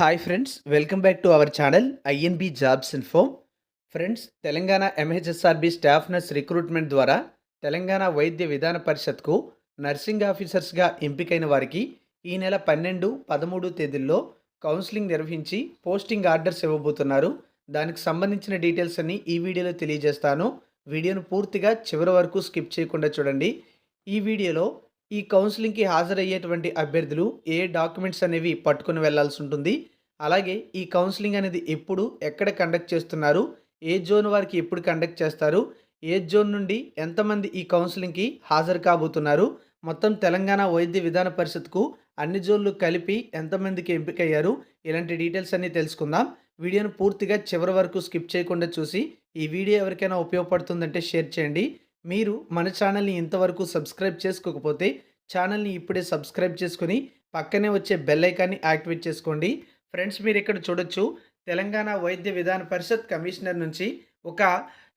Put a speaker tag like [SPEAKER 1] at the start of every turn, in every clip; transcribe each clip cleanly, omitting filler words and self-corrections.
[SPEAKER 1] Hi friends, welcome back to our channel INB jobs info. Friends, Telangana MHSRB staff nurse recruitment ద్వారా తెలంగాణ వైద్య విధాన పరిషత్కు nursing ఆఫీసర్స్గా ఎంపికైన వారికి ఈ నెల 12, 13 తేదీల్లో కౌన్సిలింగ్ నిర్వహించి పోస్టింగ్ ఆర్డర్స్ ఇవ్వబోతున్నారు. దానికి సంబంధించిన డీటెయిల్స్ అన్ని ఈ వీడియోలో తెలియజేస్తాను. వీడియోను పూర్తిగా చివరి వరకు స్కిప్ చేయకుండా చూడండి. ఈ వీడియోలో ఈ కౌన్సిలింగ్కి హాజరయ్యేటువంటి అభ్యర్థులు ఏ డాక్యుమెంట్స్ అనేవి పట్టుకుని వెళ్లాల్సి ఉంటుంది, అలాగే ఈ కౌన్సిలింగ్ అనేది ఎప్పుడు ఎక్కడ కండక్ట్ చేస్తున్నారు, ఏ జోన్ వారికి ఎప్పుడు కండక్ట్ చేస్తారు, ఏ జోన్ నుండి ఎంతమంది ఈ కౌన్సిలింగ్కి హాజరు కాబోతున్నారు, మొత్తం తెలంగాణ వైద్య విధాన పరిషత్కు అన్ని జోన్లు కలిపి ఎంతమందికి ఎంపికయ్యారు, ఇలాంటి డీటెయిల్స్ అన్నీ తెలుసుకుందాం. వీడియోను పూర్తిగా చివరి వరకు స్కిప్ చేయకుండా చూసి ఈ వీడియో ఎవరికైనా ఉపయోగపడుతుందంటే షేర్ చేయండి. మీరు మన ఛానల్ని ఇంతవరకు సబ్స్క్రైబ్ చేసుకోకపోతే ఛానల్ని ఇప్పుడే సబ్స్క్రైబ్ చేసుకుని పక్కనే వచ్చే బెల్ ఐకాన్ని యాక్టివేట్ చేసుకోండి. ఫ్రెండ్స్, మీరు ఇక్కడ చూడొచ్చు, తెలంగాణ వైద్య విధాన పరిషత్ కమిషనర్ నుంచి ఒక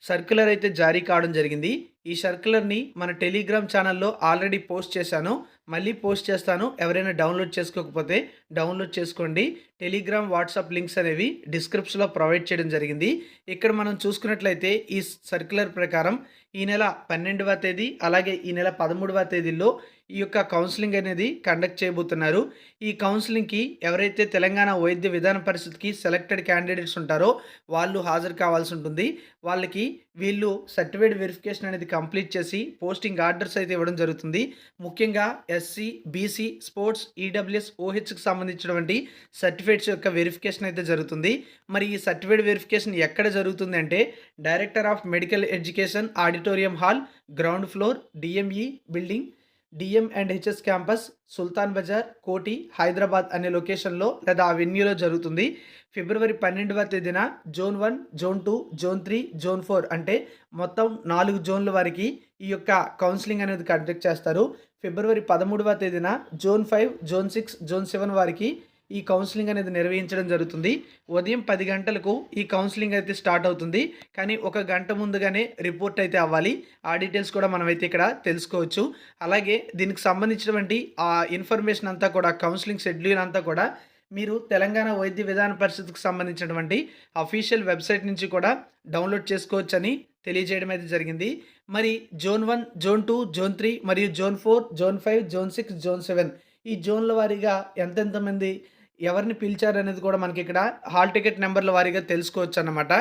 [SPEAKER 1] సర్క్యులర్ అయితే జారీ కావడం జరిగింది. ఈ సర్క్యులర్ని మన టెలిగ్రామ్ ఛానల్లో ఆల్రెడీ పోస్ట్ చేశాను, మళ్ళీ పోస్ట్ చేస్తాను. ఎవరైనా డౌన్లోడ్ చేసుకోకపోతే డౌన్లోడ్ చేసుకోండి. టెలిగ్రామ్, వాట్సాప్ లింక్స్ అనేవి డిస్క్రిప్షన్లో ప్రొవైడ్ చేయడం జరిగింది. ఇక్కడ మనం చూసుకున్నట్లయితే ఈ సర్క్యులర్ ప్రకారం ఈ నెల 12వ తేదీ అలాగే ఈ నెల 13వ తేదీల్లో ఈ యొక్క కౌన్సిలింగ్ అనేది కండక్ట్ చేయబోతున్నారు. ఈ కౌన్సిలింగ్కి ఎవరైతే తెలంగాణ వైద్య విధాన పరిషత్కి సెలెక్టెడ్ క్యాండిడేట్స్ ఉంటారో వాళ్ళు హాజరు కావాల్సి ఉంటుంది. వాళ్ళకి వీళ్ళు సర్టిఫికేట్ వెరిఫికేషన్ అనేది కంప్లీట్ చేసి పోస్టింగ్ ఆర్డర్స్ అయితే ఇవ్వడం జరుగుతుంది. ముఖ్యంగా ఎస్సీ, బీసీ, స్పోర్ట్స్, ఈడబ్ల్యూఎస్, ఓహెచ్కి సంబంధించినటువంటి సర్టిఫికేట్స్ యొక్క వెరిఫికేషన్ అయితే జరుగుతుంది. మరి ఈ సర్టిఫికేట్ వెరిఫికేషన్ ఎక్కడ జరుగుతుంది అంటే director of medical education, auditorium hall, ground floor, DME building, DM and HS campus, Sultan Bazar, Koti, Hyderabad అనే లొకేషన్లో లేదా ఆ వెన్యూలో జరుగుతుంది. ఫిబ్రవరి 12వ తేదీన జోన్ 1, జోన్ 2, జోన్ 3, జోన్ 4 అంటే మొత్తం 4 జోన్ల వారికి ఈ యొక్క కౌన్సిలింగ్ అనేది కండక్ట్ చేస్తారు. ఫిబ్రవరి 13వ తేదీన జోన్ 5, జోన్ 6, జోన్ 7 వారికి ఈ కౌన్సిలింగ్ అనేది నిర్వహించడం జరుగుతుంది. ఉదయం 10 గంటలకు ఈ కౌన్సిలింగ్ అయితే స్టార్ట్ అవుతుంది. కానీ 1 గంట ముందుగానే రిపోర్ట్ అయితే అవ్వాలి. ఆ డీటెయిల్స్ కూడా మనమైతే ఇక్కడ తెలుసుకోవచ్చు. అలాగే దీనికి సంబంధించినటువంటి ఆ ఇన్ఫర్మేషన్ అంతా కూడా, కౌన్సిలింగ్ షెడ్యూల్ అంతా కూడా మీరు తెలంగాణ వైద్య విధాన పరిషత్కు సంబంధించినటువంటి అఫీషియల్ వెబ్సైట్ నుంచి కూడా డౌన్లోడ్ చేసుకోవచ్చని తెలియజేయడం అయితే జరిగింది. మరి జోన్ 1, జోన్ 2, జోన్ 3 మరియు జోన్ 4, జోన్ 5, జోన్ 6, జోన్ 7 ఈ జోన్ల వారీగా ఎంతెంతమంది ఎవరిని పిలిచారు అనేది కూడా మనకి ఇక్కడ హాల్ టికెట్ నెంబర్ల వారీగా తెలుసుకోవచ్చు అన్నమాట.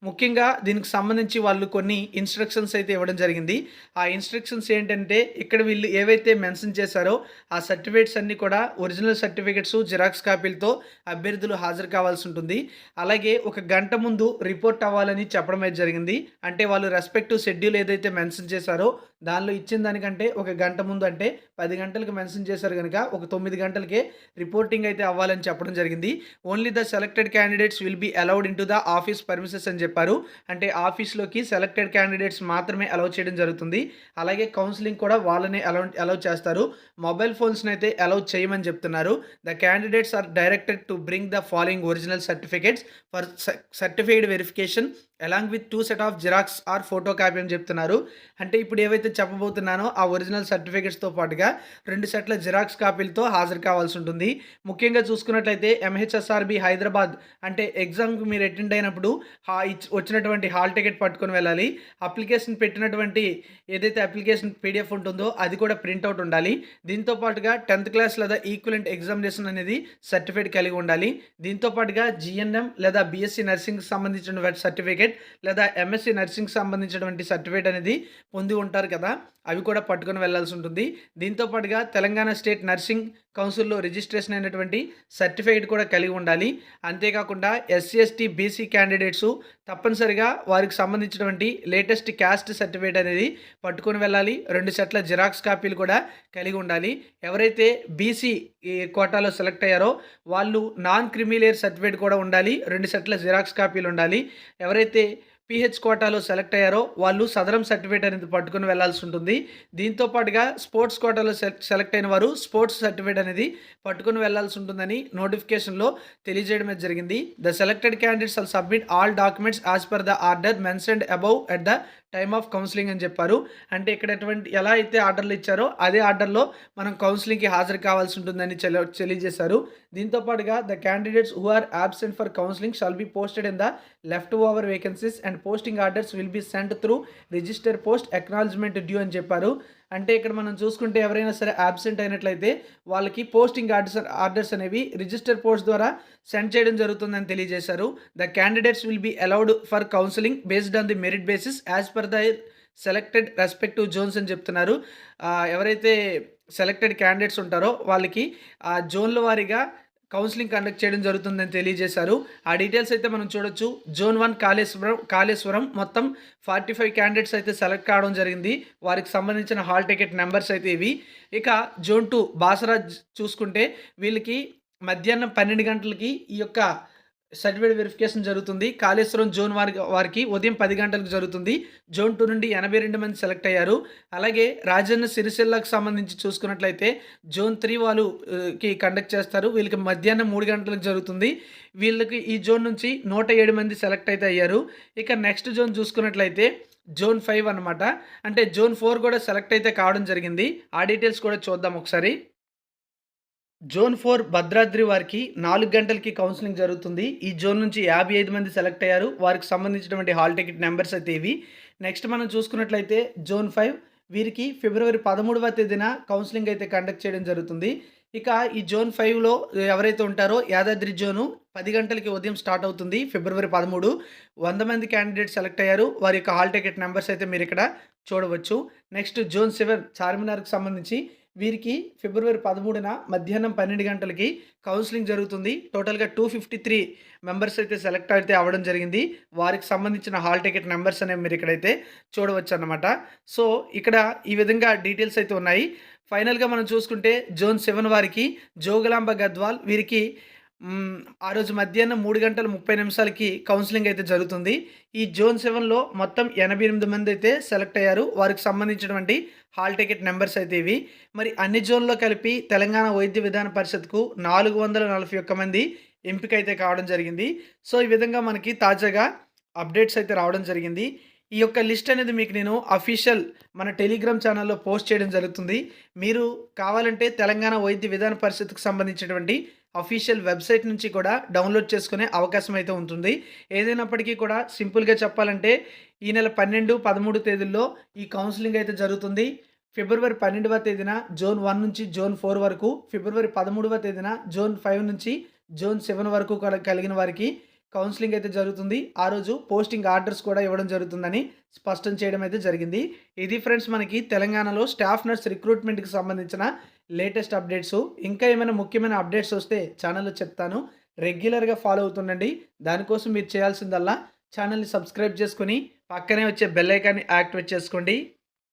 [SPEAKER 1] ముఖ్యంగా దీనికి సంబంధించి వాళ్ళు కొన్ని ఇన్స్ట్రక్షన్స్ అయితే ఇవ్వడం జరిగింది. ఆ ఇన్స్ట్రక్షన్స్ ఏంటంటే ఇక్కడ వీళ్ళు ఏవైతే మెన్షన్ చేశారో ఆ సర్టిఫికేట్స్ అన్నీ కూడా ఒరిజినల్ సర్టిఫికేట్స్, జిరాక్స్ కాపీలతో అభ్యర్థులు హాజరు కావాల్సి ఉంటుంది. అలాగే 1 గంట ముందు రిపోర్ట్ అవ్వాలని చెప్పడం అయితే జరిగింది. అంటే వాళ్ళు రెస్పెక్టివ్ షెడ్యూల్ ఏదైతే మెన్షన్ చేశారో దానిలో ఇచ్చిన దానికంటే 1 గంట ముందు, అంటే 10 గంటలకు మెన్షన్ చేశారు కనుక ఒక 9 గంటలకే రిపోర్టింగ్ అయితే అవ్వాలని చెప్పడం జరిగింది. Only the selected candidates will be allowed into the office premises అని చెప్పారు. అంటే ఆఫీస్లోకి సెలెక్టెడ్ క్యాండిడేట్స్ మాత్రమే అలౌ చేయడం జరుగుతుంది. అలాగే కౌన్సిలింగ్ కూడా వాళ్ళనే అలౌ చేస్తారు. మొబైల్ ఫోన్స్ని అయితే అలౌ చేయమని చెప్తున్నారు. The candidates are directed to bring the following original certificates for certified verification along with 2 set of xerox or photo copy అని చెప్తున్నారు. అంటే ఇప్పుడు ఏవైతే చెప్పబోతున్నానో ఆ ఒరిజినల్ సర్టిఫికేట్స్తో పాటుగా 2 సెట్ల జిరాక్స్ కాపీలతో హాజరు కావాల్సి ఉంటుంది. ముఖ్యంగా చూసుకున్నట్లయితే ఎంహెచ్ఎస్ఆర్బి హైదరాబాద్ అంటే ఎగ్జామ్కి మీరు అటెండ్ అయినప్పుడు వచ్చినటువంటి హాల్ టికెట్ పట్టుకొని వెళ్ళాలి. అప్లికేషన్ పెట్టినటువంటి ఏదైతే అప్లికేషన్ పీడిఎఫ్ ఉంటుందో అది కూడా ప్రింట్అవుట్ ఉండాలి. దీంతో పాటుగా 10th క్లాస్ లేదా ఈక్వలెంట్ ఎగ్జామినేషన్ అనేది సర్టిఫికేట్ కలిగి ఉండాలి. దీంతో పాటుగా జిఎన్ఎం లేదా బీఎస్సీ నర్సింగ్కి సంబంధించిన సర్టిఫికేట్ లేదా ఎంఎస్సీ నర్సింగ్ సంబంధించినటువంటి సర్టిఫికేట్ అనేది పొంది ఉంటారు కదా, అవి కూడా పట్టుకొని వెళ్లాల్సి ఉంటుంది. దీంతో పాటుగా తెలంగాణ స్టేట్ నర్సింగ్ కౌన్సిల్లో రిజిస్ట్రేషన్ అయినటువంటి సర్టిఫికేట్ కూడా కలిగి ఉండాలి. అంతేకాకుండా ఎస్సీ, ఎస్టీ, బీసీ క్యాండిడేట్స్ తప్పనిసరిగా వారికి సంబంధించినటువంటి లేటెస్ట్ క్యాస్ట్ సర్టిఫికేట్ అనేది పట్టుకొని వెళ్ళాలి. 2 సెట్ల జిరాక్స్ కాపీలు కూడా కలిగి ఉండాలి. ఎవరైతే బీసీ కోటాలో సెలెక్ట్ అయ్యారో వాళ్ళు నాన్ క్రిమిలేయర్ సర్టిఫికేట్ కూడా ఉండాలి. 2 సెట్ల జిరాక్స్ కాపీలు ఉండాలి. ఎవరైతే పిహెచ్ కోటాలో సెలెక్ట్ అయ్యారో వాళ్ళు సదరం సర్టిఫికేట్ అనేది పట్టుకుని వెళ్లాల్సి ఉంటుంది. దీంతో పాటుగా స్పోర్ట్స్ కోటాలో సెలెక్ట్ అయిన వారు స్పోర్ట్స్ సర్టిఫికేట్ అనేది పట్టుకుని వెళ్లాల్సి ఉంటుందని నోటిఫికేషన్లో తెలియజేయడం జరిగింది. The selected candidates all submit all documents as per the order mentioned above at the time of counselling అని చెప్పారు. అంటే ఇక్కడ ఎలా అయితే ఆర్డర్లు ఇచ్చారో అదే ఆర్డర్‌లో మనం కౌన్సిలింగ్‌కి హాజరు కావాల్సి ఉంటుందని తెలియజేశారు. దీంతో పాటుగా the candidates who are absent for counselling shall be posted in the left over vacancies and posting orders will be sent through register post acknowledgement due అని చెప్పారు. అంటే ఇక్కడ మనం చూసుకుంటే ఎవరైనా సరే అబ్సెంట్ అయినట్లయితే వాళ్ళకి పోస్టింగ్ ఆర్డర్స్ అనేవి రిజిస్టర్ పోస్ట్ ద్వారా సెండ్ చేయడం జరుగుతుందని తెలియజేశారు. The candidates will be allowed for counselling based on the merit basis as per the selected respective zones అని చెప్తున్నారు. ఎవరైతే సెలెక్టెడ్ క్యాండిడేట్స్ ఉంటారో వాళ్ళకి ఆ జోన్ల వారీగా కౌన్సిలింగ్ కండక్ట్ చేయడం జరుగుతుందని తెలియజేశారు. ఆ డీటెయిల్స్ అయితే మనం చూడొచ్చు. జోన్ 1 కాళేశ్వరం మొత్తం 45 క్యాండిడేట్స్ అయితే సెలెక్ట్ కావడం జరిగింది. వారికి సంబంధించిన హాల్ టికెట్ నెంబర్స్ అయితే ఇవి. ఇక జోన్ 2 బాసరాజ్ చూసుకుంటే వీళ్ళకి మధ్యాహ్నం 12 గంటలకి ఈ యొక్క సర్టిఫికేట్ వెరిఫికేషన్ జరుగుతుంది. కాళేశ్వరం జోన్ వారికి ఉదయం 10 గంటలకు జరుగుతుంది. జోన్ 2 నుండి 82 మంది సెలెక్ట్ అయ్యారు. అలాగే రాజన్న సిరిసిల్లకు సంబంధించి చూసుకున్నట్లయితే జోన్ 3 వాళ్ళు కి కండక్ట్ చేస్తారు. వీళ్ళకి మధ్యాహ్నం 3 గంటలకు జరుగుతుంది. వీళ్ళకి ఈ జోన్ నుంచి 107 మంది సెలెక్ట్ అయితే అయ్యారు. ఇక నెక్స్ట్ జోన్ చూసుకున్నట్లయితే జోన్ 5 అనమాట. అంటే జోన్ 4 కూడా సెలెక్ట్ అయితే కావడం జరిగింది. ఆ డీటెయిల్స్ కూడా చూద్దాం ఒకసారి. జోన్ 4 భద్రాద్రి వారికి 4 గంటలకి కౌన్సిలింగ్ జరుగుతుంది. ఈ జోన్ నుంచి 55 మంది సెలెక్ట్ అయ్యారు. వారికి సంబంధించినటువంటి హాల్ టికెట్ నెంబర్స్ అయితే ఇవి. నెక్స్ట్ మనం చూసుకున్నట్లయితే జోన్ 5 వీరికి ఫిబ్రవరి 13వ తేదీన కౌన్సిలింగ్ అయితే కండక్ట్ చేయడం జరుగుతుంది. ఇక ఈ జోన్ 5లో ఎవరైతే ఉంటారో యాదాద్రి జోను 10 గంటలకి ఉదయం స్టార్ట్ అవుతుంది. ఫిబ్రవరి 13 100 మంది క్యాండిడేట్స్ సెలెక్ట్ అయ్యారు. వారి యొక్క హాల్ టికెట్ నెంబర్స్ అయితే మీరు ఇక్కడ చూడవచ్చు. నెక్స్ట్ జోన్ 7 చార్మినార్కి సంబంధించి వీరికి ఫిబ్రవరి 13న మధ్యాహ్నం 12 గంటలకి కౌన్సిలింగ్ జరుగుతుంది. టోటల్‌గా 253 మెంబర్స్ అయితే సెలెక్ట్ అయితే అవ్వడం జరిగింది. వారికి సంబంధించిన హాల్ టికెట్ నెంబర్స్ అనేవి మీరు ఇక్కడైతే చూడవచ్చన్నమాట. సో, ఇక్కడ ఈ విధంగా డీటెయిల్స్ అయితే ఉన్నాయి. ఫైనల్‌గా మనం చూసుకుంటే జోన్ 7 వారికి జోగులాంబ గద్వాల్ వీరికి ఆ రోజు మధ్యాహ్నం 3 గంటల 30 నిమిషాలకి కౌన్సిలింగ్ అయితే జరుగుతుంది. ఈ జోన్ 7లో మొత్తం 88 మంది అయితే సెలెక్ట్ అయ్యారు. వారికి సంబంధించినటువంటి హాల్ టికెట్ నెంబర్స్ అయితే ఇవి. మరి అన్ని జోన్‌లో కలిపి తెలంగాణ వైద్య విధాన పరిషత్‌కు 441 మంది ఎంపిక అయితే కావడం జరిగింది. సో, ఈ విధంగా మనకి తాజాగా అప్డేట్స్ అయితే రావడం జరిగింది. ఈ యొక్క లిస్ట్ అనేది మీకు నేను అఫీషియల్ మన టెలిగ్రామ్ ఛానల్‌లో పోస్ట్ చేయడం జరుగుతుంది. మీరు కావాలంటే తెలంగాణ వైద్య విధాన పరిషత్‌కు సంబంధించినటువంటి అఫీషియల్ వెబ్సైట్ నుంచి కూడా డౌన్లోడ్ చేసుకునే అవకాశం అయితే ఉంటుంది. ఏదైనప్పటికీ కూడా సింపుల్‌గా చెప్పాలంటే ఈ నెల 12, 13 తేదీల్లో ఈ కౌన్సిలింగ్ అయితే జరుగుతుంది. ఫిబ్రవరి 12వ తేదీన జోన్ 1 నుంచి జోన్ 4 వరకు, ఫిబ్రవరి 13వ తేదీన జోన్ 5 నుంచి జోన్ 7 వరకు కలిగిన వారికి కౌన్సిలింగ్ అయితే జరుగుతుంది. ఆ రోజు పోస్టింగ్ ఆర్డర్స్ కూడా ఇవ్వడం జరుగుతుందని స్పష్టం చేయడం అయితే జరిగింది. ఇది ఫ్రెండ్స్ మనకి తెలంగాణలో స్టాఫ్ నర్స్ రిక్రూట్మెంట్‌కి సంబంధించిన లేటెస్ట్ అప్డేట్స్. ఇంకా ఏమైనా ముఖ్యమైన అప్డేట్స్ వస్తే ఛానల్‌లో చెప్తాను. రెగ్యులర్‌గా ఫాలో అవుతుండండి. దానికోసం మీరు చేయాల్సిందల్లా ఛానల్‌ని సబ్స్క్రైబ్ చేసుకొని పక్కనే వచ్చే బెల్ ఐకాన్ని యాక్టివేట్ చేసుకోండి.